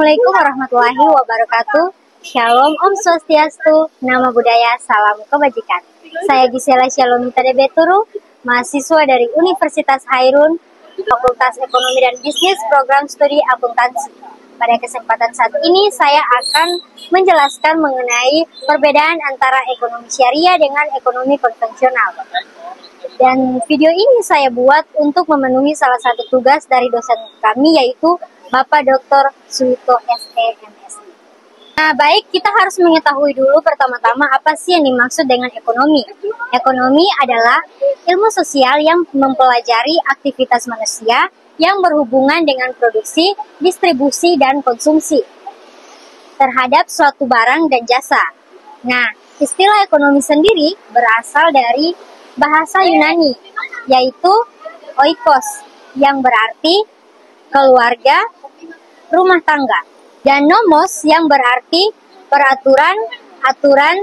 Assalamualaikum warahmatullahi wabarakatuh. Shalom, Om Swastiastu, Nama Budaya, Salam Kebajikan. Saya Gisela Shalomita Debeturu, mahasiswa dari Universitas Hairun, Fakultas Ekonomi dan Bisnis, Program Studi Akuntansi. Pada kesempatan saat ini, saya akan menjelaskan mengenai perbedaan antara ekonomi syariah dengan ekonomi konvensional. Dan video ini saya buat untuk memenuhi salah satu tugas dari dosen kami, yaitu Bapak Dr. Suito SE MSI. Nah, baik, kita harus mengetahui dulu pertama-tama apa sih yang dimaksud dengan ekonomi. Ekonomi adalah ilmu sosial yang mempelajari aktivitas manusia yang berhubungan dengan produksi, distribusi, dan konsumsi terhadap suatu barang dan jasa. Nah, istilah ekonomi sendiri berasal dari bahasa Yunani, yaitu oikos, yang berarti keluarga, rumah tangga, dan nomos yang berarti peraturan, aturan,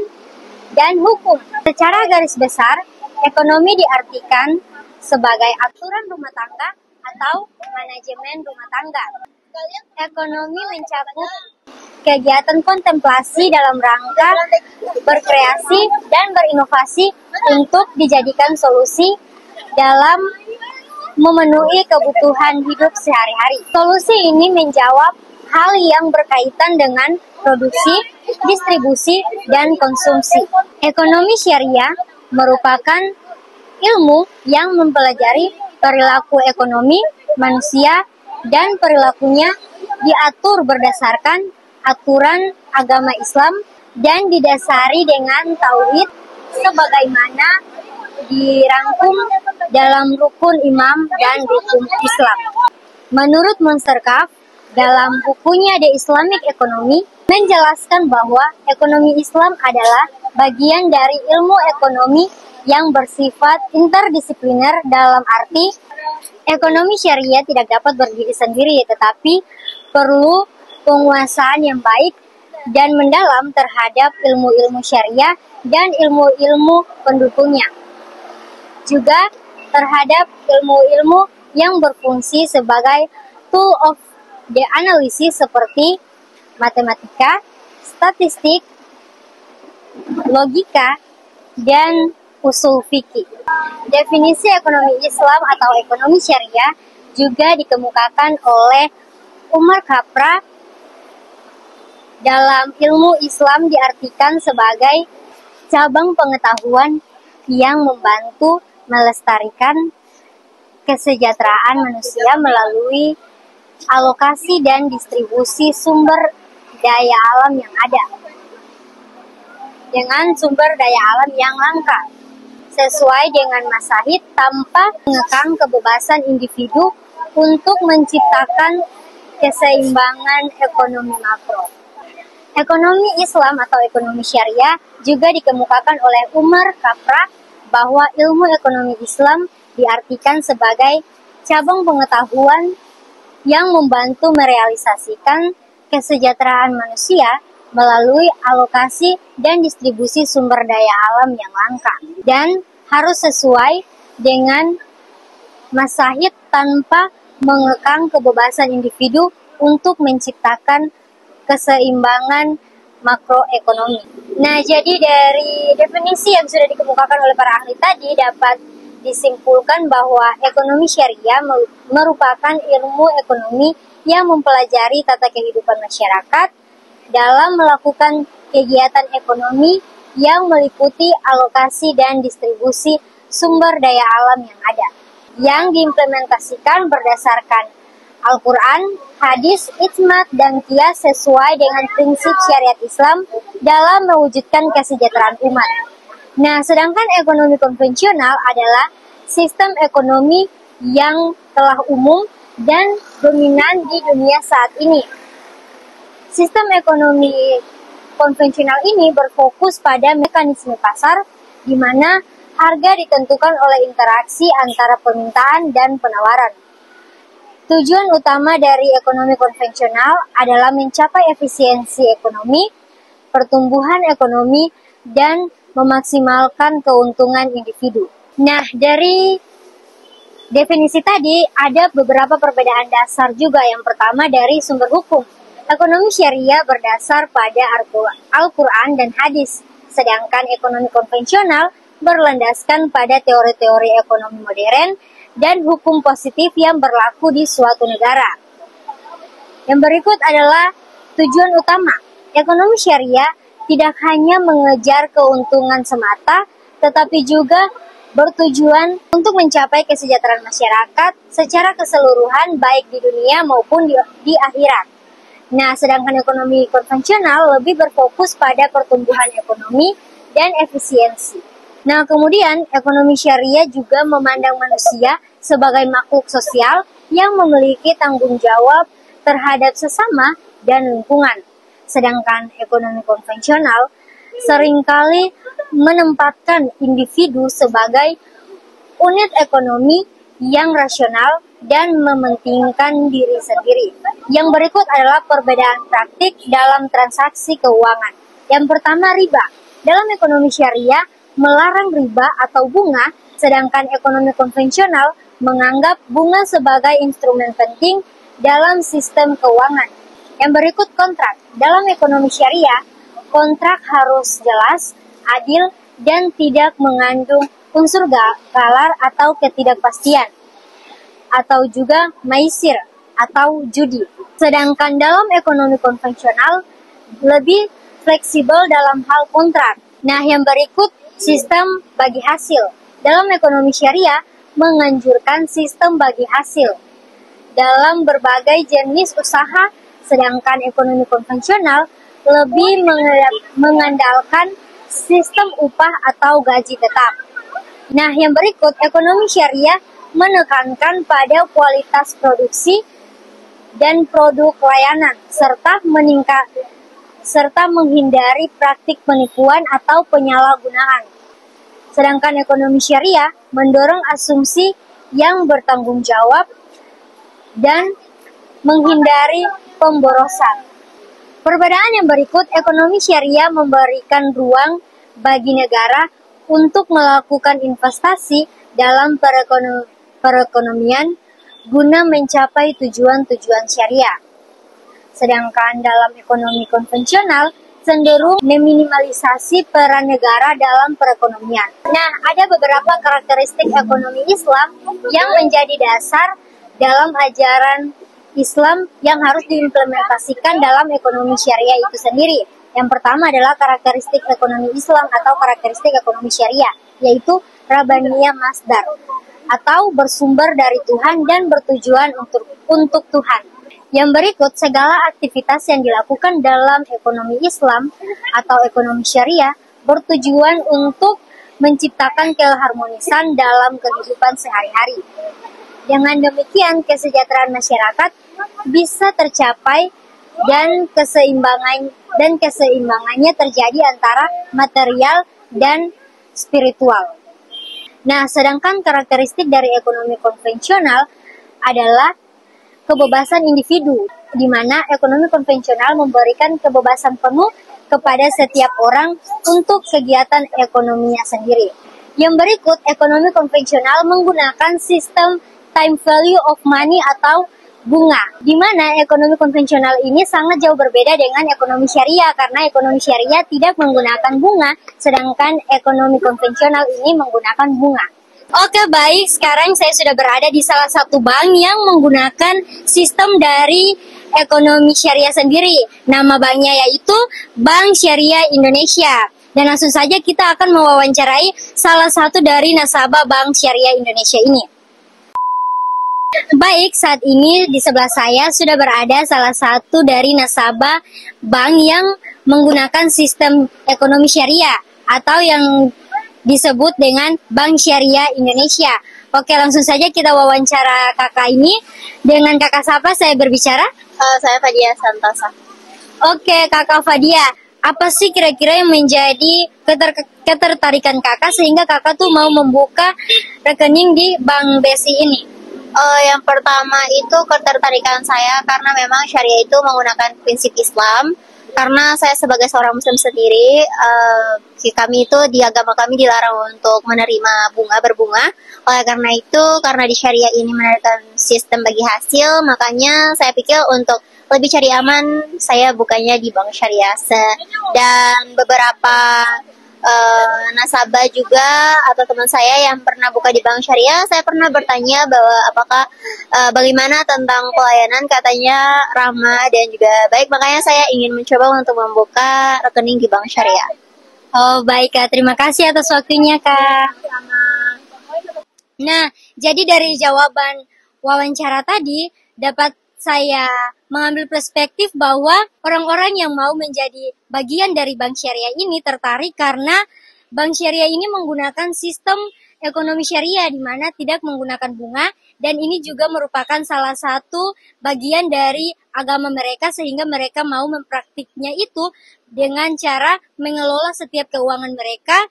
dan hukum. Secara garis besar, ekonomi diartikan sebagai aturan rumah tangga atau manajemen rumah tangga. Ekonomi mencakup kegiatan kontemplasi dalam rangka berkreasi dan berinovasi untuk dijadikan solusi dalam memenuhi kebutuhan hidup sehari-hari. Solusi ini menjawab hal yang berkaitan dengan produksi, distribusi, dan konsumsi. Ekonomi syariah merupakan ilmu yang mempelajari perilaku ekonomi manusia dan perilakunya diatur berdasarkan aturan agama Islam dan didasari dengan tauhid sebagaimana dirangkum dalam rukun imam dan rukun Islam. Menurut Monster Kaf, dalam bukunya The Islamic Economy, menjelaskan bahwa ekonomi Islam adalah bagian dari ilmu ekonomi yang bersifat interdisipliner, dalam arti ekonomi syariah tidak dapat berdiri sendiri, tetapi perlu penguasaan yang baik dan mendalam terhadap ilmu-ilmu syariah dan ilmu-ilmu pendukungnya. Juga terhadap ilmu-ilmu yang berfungsi sebagai tool of the analysis seperti matematika, statistik, logika, dan usul fikih. Definisi ekonomi Islam atau ekonomi syariah juga dikemukakan oleh Umar Kapra. Dalam ilmu Islam diartikan sebagai cabang pengetahuan yang membantu melestarikan kesejahteraan manusia melalui alokasi dan distribusi sumber daya alam yang ada dengan sumber daya alam yang langka sesuai dengan masahid tanpa mengekang kebebasan individu untuk menciptakan keseimbangan ekonomi makro. Ekonomi Islam atau ekonomi syariah juga dikemukakan oleh Umar Kapra bahwa ilmu ekonomi Islam diartikan sebagai cabang pengetahuan yang membantu merealisasikan kesejahteraan manusia melalui alokasi dan distribusi sumber daya alam yang langka dan harus sesuai dengan masahid tanpa mengekang kebebasan individu untuk menciptakan keseimbangan makroekonomi. Nah, jadi dari definisi yang sudah dikemukakan oleh para ahli tadi dapat disimpulkan bahwa ekonomi syariah merupakan ilmu ekonomi yang mempelajari tata kehidupan masyarakat dalam melakukan kegiatan ekonomi yang meliputi alokasi dan distribusi sumber daya alam yang ada, yang diimplementasikan berdasarkan Al-Quran, hadis, ijma, dan qiyas sesuai dengan prinsip syariat Islam dalam mewujudkan kesejahteraan umat. Nah, sedangkan ekonomi konvensional adalah sistem ekonomi yang telah umum dan dominan di dunia saat ini. Sistem ekonomi konvensional ini berfokus pada mekanisme pasar, di mana harga ditentukan oleh interaksi antara permintaan dan penawaran. Tujuan utama dari ekonomi konvensional adalah mencapai efisiensi ekonomi, pertumbuhan ekonomi, dan memaksimalkan keuntungan individu. Nah, dari definisi tadi ada beberapa perbedaan dasar juga. Yang pertama dari sumber hukum. Ekonomi syariah berdasar pada Al-Quran dan hadis, sedangkan ekonomi konvensional berlandaskan pada teori-teori ekonomi modern dan hukum positif yang berlaku di suatu negara. Yang berikut adalah tujuan utama. Ekonomi syariah tidak hanya mengejar keuntungan semata, tetapi juga bertujuan untuk mencapai kesejahteraan masyarakat secara keseluruhan baik di dunia maupun di akhirat. Nah, sedangkan ekonomi konvensional lebih berfokus pada pertumbuhan ekonomi dan efisiensi. Nah, kemudian ekonomi syariah juga memandang manusia sebagai makhluk sosial yang memiliki tanggung jawab terhadap sesama dan lingkungan. Sedangkan ekonomi konvensional seringkali menempatkan individu sebagai unit ekonomi yang rasional dan mementingkan diri sendiri. Yang berikut adalah perbedaan praktik dalam transaksi keuangan. Yang pertama, riba. Dalam ekonomi syariah, melarang riba atau bunga, sedangkan ekonomi konvensional menganggap bunga sebagai instrumen penting dalam sistem keuangan. Yang berikut, kontrak. Dalam ekonomi syariah, kontrak harus jelas, adil, dan tidak mengandung unsur galar atau ketidakpastian, atau juga maisir atau judi. Sedangkan dalam ekonomi konvensional lebih fleksibel dalam hal kontrak. Nah, yang berikut sistem bagi hasil. Dalam ekonomi syariah menganjurkan sistem bagi hasil dalam berbagai jenis usaha, sedangkan ekonomi konvensional lebih mengandalkan sistem upah atau gaji tetap. Nah, yang berikut, ekonomi syariah menekankan pada kualitas produksi dan produk layanan, serta menghindari praktik penipuan atau penyalahgunaan. Sedangkan ekonomi syariah mendorong asumsi yang bertanggung jawab dan menghindari pemborosan. Perbedaan yang berikut, ekonomi syariah memberikan ruang bagi negara untuk melakukan investasi dalam perekonomian guna mencapai tujuan-tujuan syariah. Sedangkan dalam ekonomi konvensional cenderung meminimalisasi peran negara dalam perekonomian. Nah, ada beberapa karakteristik ekonomi Islam yang menjadi dasar dalam ajaran Islam yang harus diimplementasikan dalam ekonomi syariah itu sendiri. Yang pertama adalah karakteristik ekonomi Islam atau karakteristik ekonomi syariah, yaitu Rabbaniyah Masdar, atau bersumber dari Tuhan dan bertujuan untuk Tuhan. Yang berikut, segala aktivitas yang dilakukan dalam ekonomi Islam atau ekonomi syariah bertujuan untuk menciptakan keharmonisan dalam kehidupan sehari-hari. Dengan demikian, kesejahteraan masyarakat bisa tercapai dan keseimbangannya terjadi antara material dan spiritual. Nah, sedangkan karakteristik dari ekonomi konvensional adalah kebebasan individu, di mana ekonomi konvensional memberikan kebebasan penuh kepada setiap orang untuk kegiatan ekonominya sendiri. Yang berikut, ekonomi konvensional menggunakan sistem time value of money atau bunga, di mana ekonomi konvensional ini sangat jauh berbeda dengan ekonomi syariah, karena ekonomi syariah tidak menggunakan bunga, sedangkan ekonomi konvensional ini menggunakan bunga. Oke, baik, sekarang saya sudah berada di salah satu bank yang menggunakan sistem dari ekonomi syariah sendiri. Nama banknya yaitu Bank Syariah Indonesia. Dan langsung saja kita akan mewawancarai salah satu dari nasabah Bank Syariah Indonesia ini. Baik, saat ini di sebelah saya sudah berada salah satu dari nasabah bank yang menggunakan sistem ekonomi syariah atau yang disebut dengan Bank Syariah Indonesia. Oke, langsung saja kita wawancara kakak ini. Dengan kakak siapa saya berbicara? Saya Fadia Santosa. Oke, kakak Fadia, apa sih kira-kira yang menjadi ketertarikan kakak sehingga kakak tuh mau membuka rekening di Bank BSI ini? Yang pertama itu ketertarikan saya karena memang syariah itu menggunakan prinsip Islam. Karena saya sebagai seorang muslim sendiri, kami itu di agama kami dilarang untuk menerima berbunga. Oleh karena itu, karena di syariah ini menerapkan sistem bagi hasil, makanya saya pikir untuk lebih cari aman, saya bukanya di bank syariah. Dan beberapa nasabah juga atau teman saya yang pernah buka di bank syariah, saya pernah bertanya bahwa apakah bagaimana tentang pelayanan, katanya ramah dan juga baik, makanya saya ingin mencoba untuk membuka rekening di bank syariah. Oh baik Kak, terima kasih atas waktunya Kak. Nah, jadi dari jawaban wawancara tadi dapat saya mengambil perspektif bahwa orang-orang yang mau menjadi bagian dari bank syariah ini tertarik karena bank syariah ini menggunakan sistem ekonomi syariah di mana tidak menggunakan bunga, dan ini juga merupakan salah satu bagian dari agama mereka sehingga mereka mau mempraktiknya itu dengan cara mengelola setiap keuangan mereka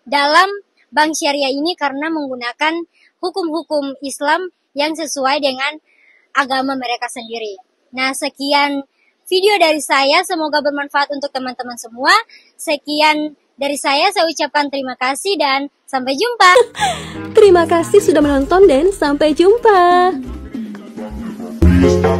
dalam bank syariah ini karena menggunakan hukum-hukum Islam yang sesuai dengan agama mereka sendiri. Nah, sekian video dari saya, semoga bermanfaat untuk teman-teman semua. Sekian dari saya ucapkan terima kasih dan sampai jumpa. Terima kasih sudah menonton dan sampai jumpa. Bisa